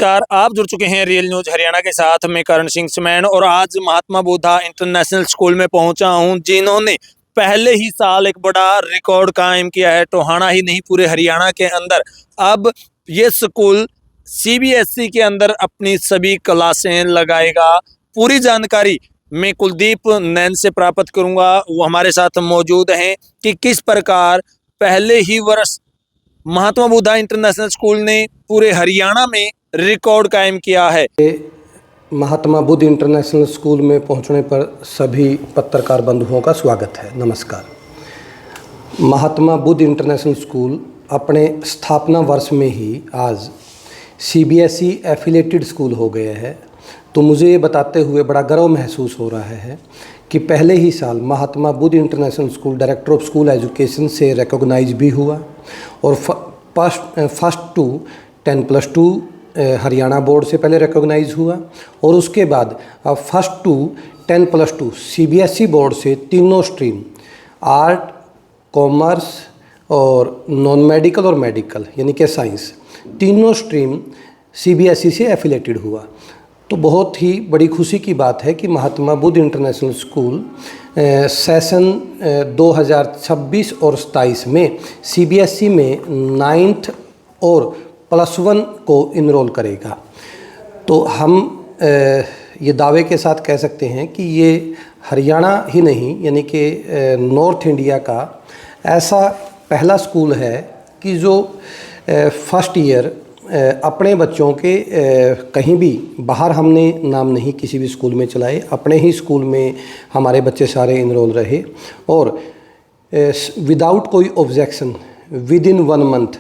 नमस्कार, आप जुड़ चुके हैं रियल न्यूज हरियाणा के साथ। मैं करण सिंह सुमैन और आज महात्मा बुद्धा इंटरनेशनल स्कूल में पहुंचा हूं, जिन्होंने पहले ही साल एक बड़ा रिकॉर्ड कायम किया है। टोहाना ही नहीं, पूरे हरियाणा के अंदर अब ये स्कूल सीबीएसई के अंदर अपनी सभी क्लासें लगाएगा। पूरी जानकारी मैं कुलदीप नैन से प्राप्त करूंगा, वो हमारे साथ मौजूद हैं कि किस प्रकार पहले ही वर्ष महात्मा बुद्धा इंटरनेशनल स्कूल ने पूरे हरियाणा में रिकॉर्ड कायम किया है। महात्मा बुद्ध इंटरनेशनल स्कूल में पहुंचने पर सभी पत्रकार बंधुओं का स्वागत है। नमस्कार। महात्मा बुद्ध इंटरनेशनल स्कूल अपने स्थापना वर्ष में ही आज सीबीएसई एफिलेटेड स्कूल हो गया है, तो मुझे ये बताते हुए बड़ा गर्व महसूस हो रहा है कि पहले ही साल Mahatma Buddha international school director of school education से रिकॉग्नाइज भी हुआ और फर्स्ट टू 10+2 हरियाणा बोर्ड से पहले रिकॉग्नाइज हुआ और उसके बाद अब फर्स्ट टू 10+2 सीबीएसई बोर्ड से तीनों स्ट्रीम आर्ट, कॉमर्स और नॉन मेडिकल और मेडिकल यानी कि साइंस तीनों स्ट्रीम सीबीएसई से एफिलेटेड हुआ। तो बहुत ही बड़ी खुशी की बात है कि महात्मा बुद्ध इंटरनेशनल स्कूल सेशन 2026 और 27 में सीबीएसई में 9th और +1 को इनरोल करेगा। तो हम ये दावे के साथ कह सकते हैं कि ये हरियाणा ही नहीं यानी कि नॉर्थ इंडिया का ऐसा पहला स्कूल है कि जो फर्स्ट ईयर अपने बच्चों के कहीं भी बाहर हमने नाम नहीं किसी भी स्कूल में चलाए, अपने ही स्कूल में हमारे बच्चे सारे इनरोल रहे और विदाउट कोई ऑब्जेक्शन विद इन 1 मंथ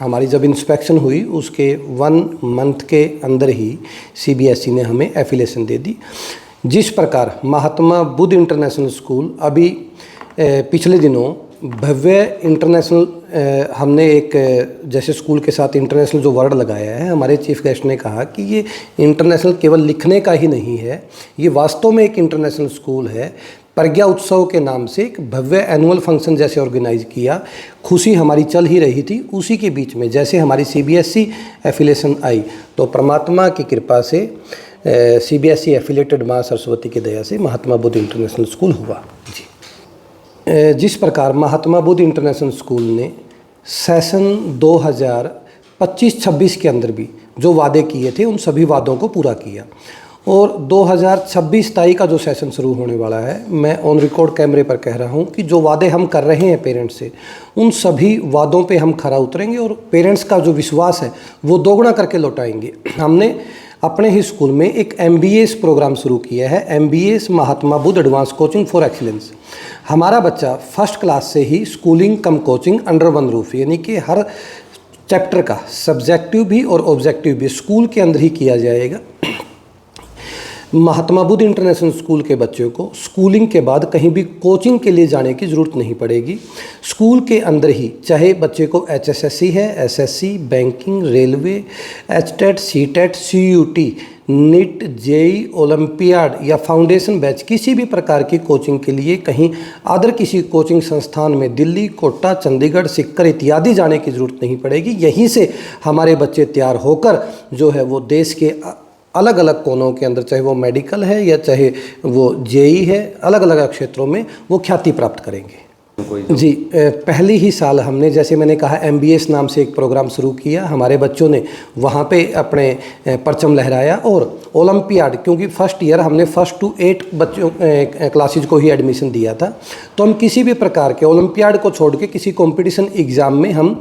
हमारी जब इंस्पेक्शन हुई उसके 1 मंथ के अंदर ही सीबीएसई ने हमें एफिलिएशन दे दी। जिस प्रकार महात्मा बुद्ध इंटरनेशनल स्कूल अभी पिछले दिनों भव्य इंटरनेशनल हमने एक जैसे स्कूल के साथ इंटरनेशनल जो वर्ड लगाया है, हमारे चीफ गेस्ट ने कहा कि ये इंटरनेशनल केवल लिखने का ही नहीं है, ये वास्तव में एक इंटरनेशनल स्कूल है। प्रज्ञा उत्सव के नाम से एक भव्य एनुअल फंक्शन जैसे ऑर्गेनाइज किया, खुशी हमारी चल ही रही थी। उसी के बीच में जैसे हमारी सीबीएसई एफिलिएशन आई तो परमात्मा की कृपा से सीबीएसई एफिलेटेड माँ सरस्वती की दया से महात्मा बुद्ध इंटरनेशनल स्कूल हुआ। जी, जिस प्रकार महात्मा बुद्ध इंटरनेशनल स्कूल ने सेशन 2025-26 के अंदर भी जो वादे किए थे उन सभी वादों को पूरा किया और 2026-27 का जो सेशन शुरू होने वाला है, मैं ऑन रिकॉर्ड कैमरे पर कह रहा हूं कि जो वादे हम कर रहे हैं पेरेंट्स से, उन सभी वादों पे हम खरा उतरेंगे और पेरेंट्स का जो विश्वास है वो दोगुना करके लौटाएंगे। हमने अपने ही स्कूल में एक MBA प्रोग्राम शुरू किया है, MBA Mahatma Buddha advance coaching for excellence. हमारा बच्चा फर्स्ट क्लास से ही स्कूलिंग कम कोचिंग अंडर वन रूफ यानी कि हर चैप्टर का सब्जेक्टिव भी और ऑब्जेक्टिव भी स्कूल के अंदर ही किया जाएगा। महात्मा बुद्ध इंटरनेशनल स्कूल के बच्चों को स्कूलिंग के बाद कहीं भी कोचिंग के लिए जाने की ज़रूरत नहीं पड़ेगी। स्कूल के अंदर ही चाहे बच्चे को HSSC है, SSC, banking, railway, HTET, CTET, CUT, NEET, JEE, olympiad या फाउंडेशन बैच किसी भी प्रकार की कोचिंग के लिए कहीं अदर किसी कोचिंग संस्थान में दिल्ली, कोटा, चंडीगढ़, सिक्कर इत्यादि जाने की ज़रूरत नहीं पड़ेगी। यहीं से हमारे बच्चे तैयार होकर जो है वो देश के अलग अलग कोनों के अंदर, चाहे वो मेडिकल है या चाहे वो JEE है, अलग अलग क्षेत्रों में वो ख्याति प्राप्त करेंगे। जी, पहले ही साल हमने जैसे मैंने कहा MBA नाम से एक प्रोग्राम शुरू किया। हमारे बच्चों ने वहाँ पे अपने परचम लहराया और ओलंपियाड, क्योंकि फर्स्ट ईयर हमने फर्स्ट टू 8 बच्चों क्लासेज को ही एडमिशन दिया था, तो हम किसी भी प्रकार के ओलंपियाड को छोड़ के किसी कंपटीशन एग्ज़ाम में हम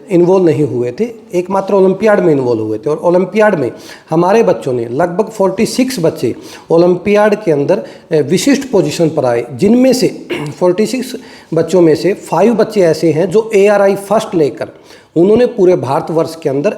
इन्वॉल्व नहीं हुए थे, एकमात्र ओलंपियाड में इन्वॉल्व हुए थे। और ओलंपियाड में हमारे बच्चों ने लगभग 46 बच्चे ओलंपियाड के अंदर विशिष्ट पोजीशन पर आए, जिनमें से 46 बच्चों में से 5 बच्चे ऐसे हैं जो ARI फर्स्ट लेकर उन्होंने पूरे भारतवर्ष के अंदर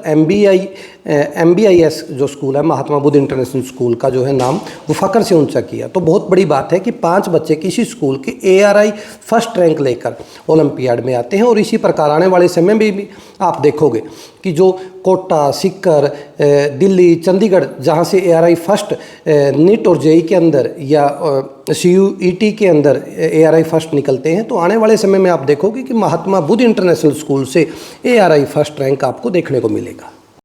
MBIS जो स्कूल है महात्मा बुद्ध इंटरनेशनल स्कूल का जो है नाम वो फ़ख्र से ऊंचा किया। तो बहुत बड़ी बात है कि 5 बच्चे किसी स्कूल के ARI फर्स्ट रैंक लेकर ओलंपियाड में आते हैं। और इसी प्रकार आने वाले समय में भी आप देखोगे कि जो कोटा, सिक्कर, दिल्ली, चंडीगढ़ जहाँ से ARI फर्स्ट नीट और JEE के अंदर या CUET के अंदर ARI फर्स्ट निकलते हैं, तो आने वाले समय में आप देखोगे कि महात्मा बुद्ध इंटरनेशनल स्कूल से ARI फर्स्ट रैंक आपको देखने को मिलेगा।